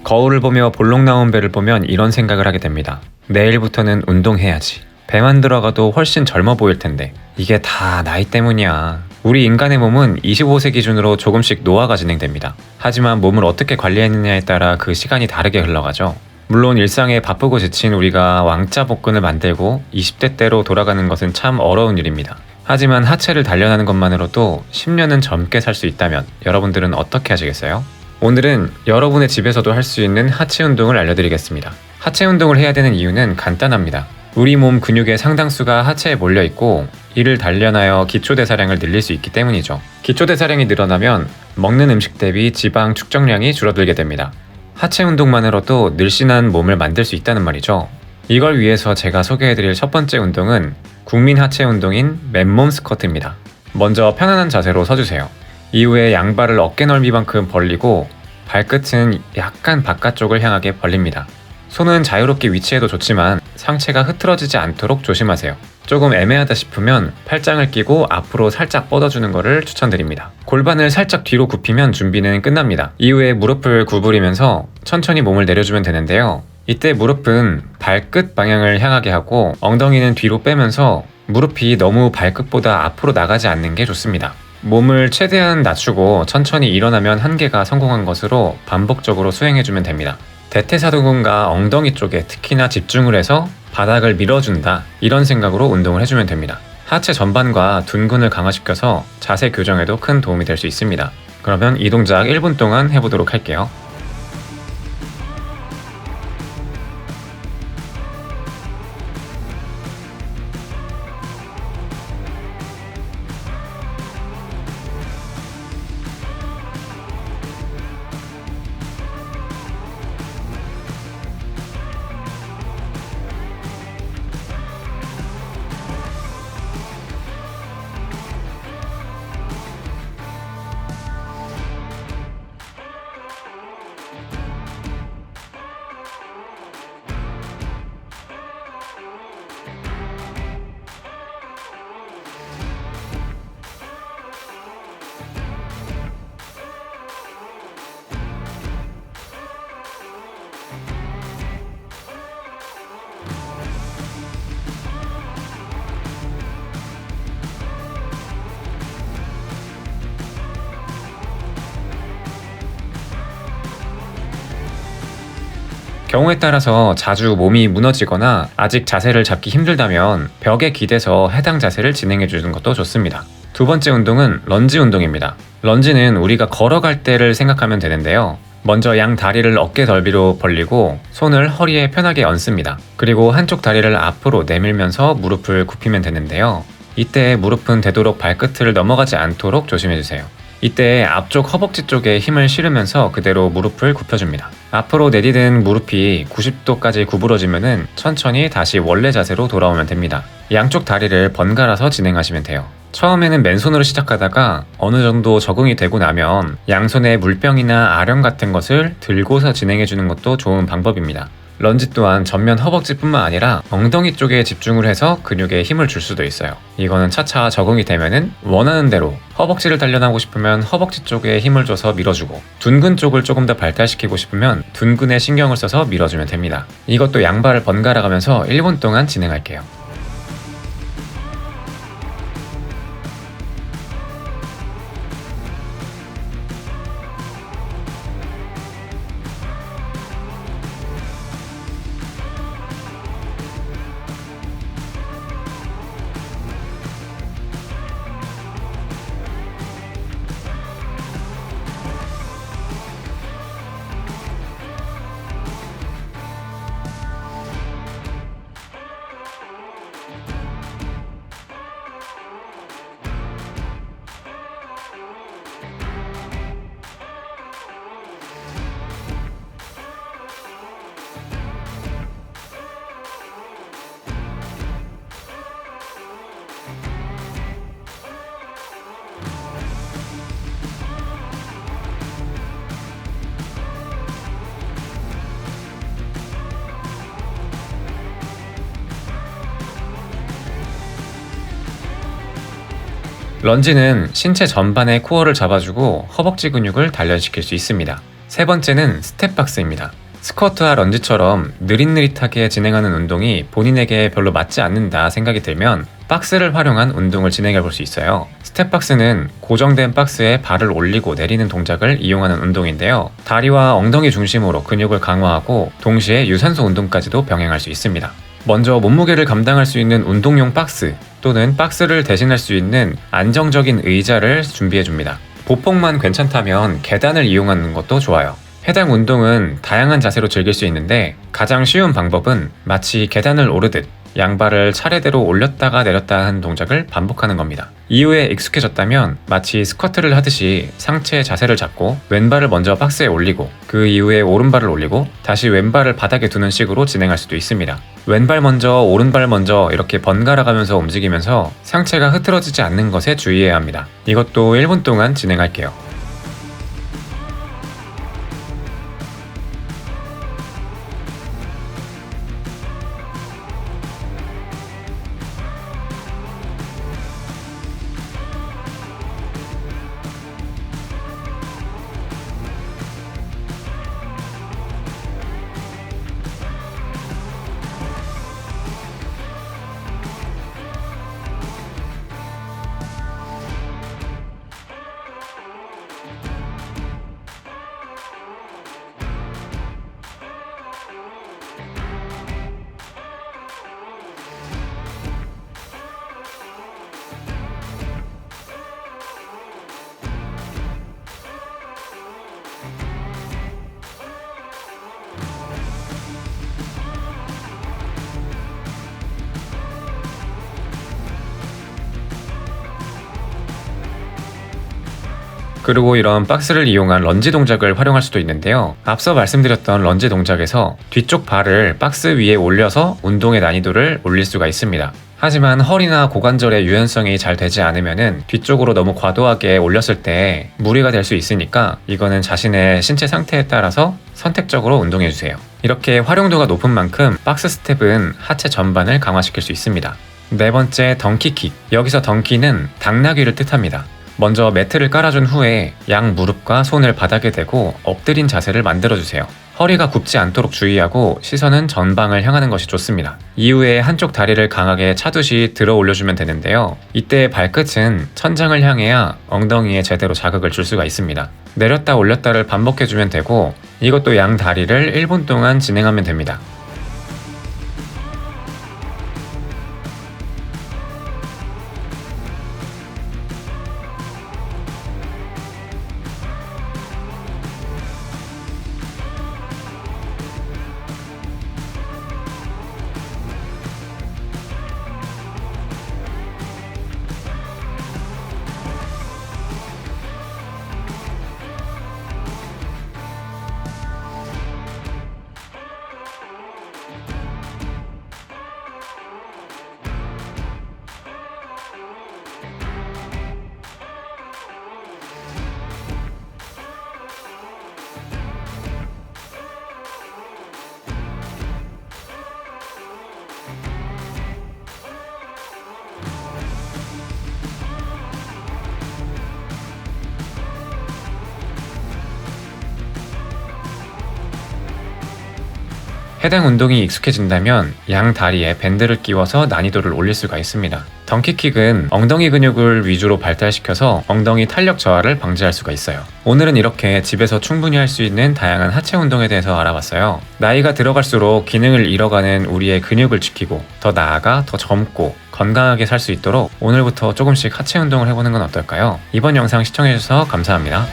거울을 보며 볼록 나온 배를 보면 이런 생각을 하게 됩니다. 내일부터는 운동해야지. 배만 들어가도 훨씬 젊어 보일 텐데 이게 다 나이 때문이야. 우리 인간의 몸은 25세 기준으로 조금씩 노화가 진행됩니다. 하지만 몸을 어떻게 관리했느냐에 따라 그 시간이 다르게 흘러가죠. 물론 일상에 바쁘고 지친 우리가 왕자 복근을 만들고 20대 때로 돌아가는 것은 참 어려운 일입니다. 하지만 하체를 단련하는 것만으로도 10년은 젊게 살 수 있다면 여러분들은 어떻게 하시겠어요? 오늘은 여러분의 집에서도 할 수 있는 하체 운동을 알려드리겠습니다. 하체 운동을 해야 되는 이유는 간단합니다. 우리 몸 근육의 상당수가 하체에 몰려있고 이를 단련하여 기초대사량을 늘릴 수 있기 때문이죠. 기초대사량이 늘어나면 먹는 음식 대비 지방 축적량이 줄어들게 됩니다. 하체 운동만으로도 늘씬한 몸을 만들 수 있다는 말이죠. 이걸 위해서 제가 소개해드릴 첫 번째 운동은 국민 하체 운동인 맨몸 스쿼트입니다. 먼저 편안한 자세로 서주세요. 이후에 양발을 어깨 넓이만큼 벌리고 발끝은 약간 바깥쪽을 향하게 벌립니다. 손은 자유롭게 위치해도 좋지만 상체가 흐트러지지 않도록 조심하세요. 조금 애매하다 싶으면 팔짱을 끼고 앞으로 살짝 뻗어주는 것을 추천드립니다. 골반을 살짝 뒤로 굽히면 준비는 끝납니다. 이후에 무릎을 구부리면서 천천히 몸을 내려주면 되는데요. 이때 무릎은 발끝 방향을 향하게 하고 엉덩이는 뒤로 빼면서 무릎이 너무 발끝보다 앞으로 나가지 않는 게 좋습니다. 몸을 최대한 낮추고 천천히 일어나면 한 개가 성공한 것으로 반복적으로 수행해주면 됩니다. 대퇴사두근과 엉덩이 쪽에 특히나 집중을 해서 바닥을 밀어준다, 이런 생각으로 운동을 해주면 됩니다. 하체 전반과 둔근을 강화시켜서 자세 교정에도 큰 도움이 될 수 있습니다. 그러면 이 동작 1분 동안 해보도록 할게요. 경우에 따라서 자주 몸이 무너지거나 아직 자세를 잡기 힘들다면 벽에 기대서 해당 자세를 진행해 주는 것도 좋습니다. 두 번째 운동은 런지 운동입니다. 런지는 우리가 걸어갈 때를 생각하면 되는데요. 먼저 양 다리를 어깨 넓이로 벌리고 손을 허리에 편하게 얹습니다. 그리고 한쪽 다리를 앞으로 내밀면서 무릎을 굽히면 되는데요. 이때 무릎은 되도록 발끝을 넘어가지 않도록 조심해주세요. 이때 앞쪽 허벅지 쪽에 힘을 실으면서 그대로 무릎을 굽혀줍니다. 앞으로 내디딘 무릎이 90도까지 구부러지면 천천히 다시 원래 자세로 돌아오면 됩니다. 양쪽 다리를 번갈아서 진행하시면 돼요. 처음에는 맨손으로 시작하다가 어느 정도 적응이 되고 나면 양손에 물병이나 아령 같은 것을 들고서 진행해주는 것도 좋은 방법입니다. 런지 또한 전면 허벅지뿐만 아니라 엉덩이 쪽에 집중을 해서 근육에 힘을 줄 수도 있어요. 이거는 차차 적응이 되면은 원하는 대로 허벅지를 단련하고 싶으면 허벅지 쪽에 힘을 줘서 밀어주고 둔근 쪽을 조금 더 발달시키고 싶으면 둔근에 신경을 써서 밀어주면 됩니다. 이것도 양발을 번갈아 가면서 1분 동안 진행할게요. 런지는 신체 전반의 코어를 잡아주고 허벅지 근육을 단련시킬 수 있습니다. 세 번째는 스텝박스입니다. 스쿼트와 런지처럼 느릿느릿하게 진행하는 운동이 본인에게 별로 맞지 않는다 생각이 들면 박스를 활용한 운동을 진행해 볼 수 있어요. 스텝박스는 고정된 박스에 발을 올리고 내리는 동작을 이용하는 운동인데요. 다리와 엉덩이 중심으로 근육을 강화하고 동시에 유산소 운동까지도 병행할 수 있습니다. 먼저 몸무게를 감당할 수 있는 운동용 박스 또는 박스를 대신할 수 있는 안정적인 의자를 준비해 줍니다. 보폭만 괜찮다면 계단을 이용하는 것도 좋아요. 해당 운동은 다양한 자세로 즐길 수 있는데 가장 쉬운 방법은 마치 계단을 오르듯 양발을 차례대로 올렸다가 내렸다 하는 동작을 반복하는 겁니다. 이후에 익숙해졌다면 마치 스쿼트를 하듯이 상체의 자세를 잡고 왼발을 먼저 박스에 올리고 그 이후에 오른발을 올리고 다시 왼발을 바닥에 두는 식으로 진행할 수도 있습니다. 왼발 먼저 오른발 먼저 이렇게 번갈아 가면서 움직이면서 상체가 흐트러지지 않는 것에 주의해야 합니다. 이것도 1분 동안 진행할게요. 그리고 이런 박스를 이용한 런지 동작을 활용할 수도 있는데요. 앞서 말씀드렸던 런지 동작에서 뒤쪽 발을 박스 위에 올려서 운동의 난이도를 올릴 수가 있습니다. 하지만 허리나 고관절의 유연성이 잘 되지 않으면 뒤쪽으로 너무 과도하게 올렸을 때 무리가 될 수 있으니까 이거는 자신의 신체 상태에 따라서 선택적으로 운동해주세요. 이렇게 활용도가 높은 만큼 박스 스텝은 하체 전반을 강화시킬 수 있습니다. 네 번째, 덩키킥. 여기서 덩키는 당나귀를 뜻합니다. 먼저 매트를 깔아준 후에 양 무릎과 손을 바닥에 대고 엎드린 자세를 만들어주세요. 허리가 굽지 않도록 주의하고 시선은 전방을 향하는 것이 좋습니다. 이후에 한쪽 다리를 강하게 차듯이 들어 올려주면 되는데요. 이때 발끝은 천장을 향해야 엉덩이에 제대로 자극을 줄 수가 있습니다. 내렸다 올렸다를 반복해주면 되고 이것도 양 다리를 1분 동안 진행하면 됩니다. 해당 운동이 익숙해진다면 양 다리에 밴드를 끼워서 난이도를 올릴 수가 있습니다. 덩키킥은 엉덩이 근육을 위주로 발달시켜서 엉덩이 탄력 저하를 방지할 수가 있어요. 오늘은 이렇게 집에서 충분히 할 수 있는 다양한 하체 운동에 대해서 알아봤어요. 나이가 들어갈수록 기능을 잃어가는 우리의 근육을 지키고 더 나아가 더 젊고 건강하게 살 수 있도록 오늘부터 조금씩 하체 운동을 해보는 건 어떨까요? 이번 영상 시청해주셔서 감사합니다.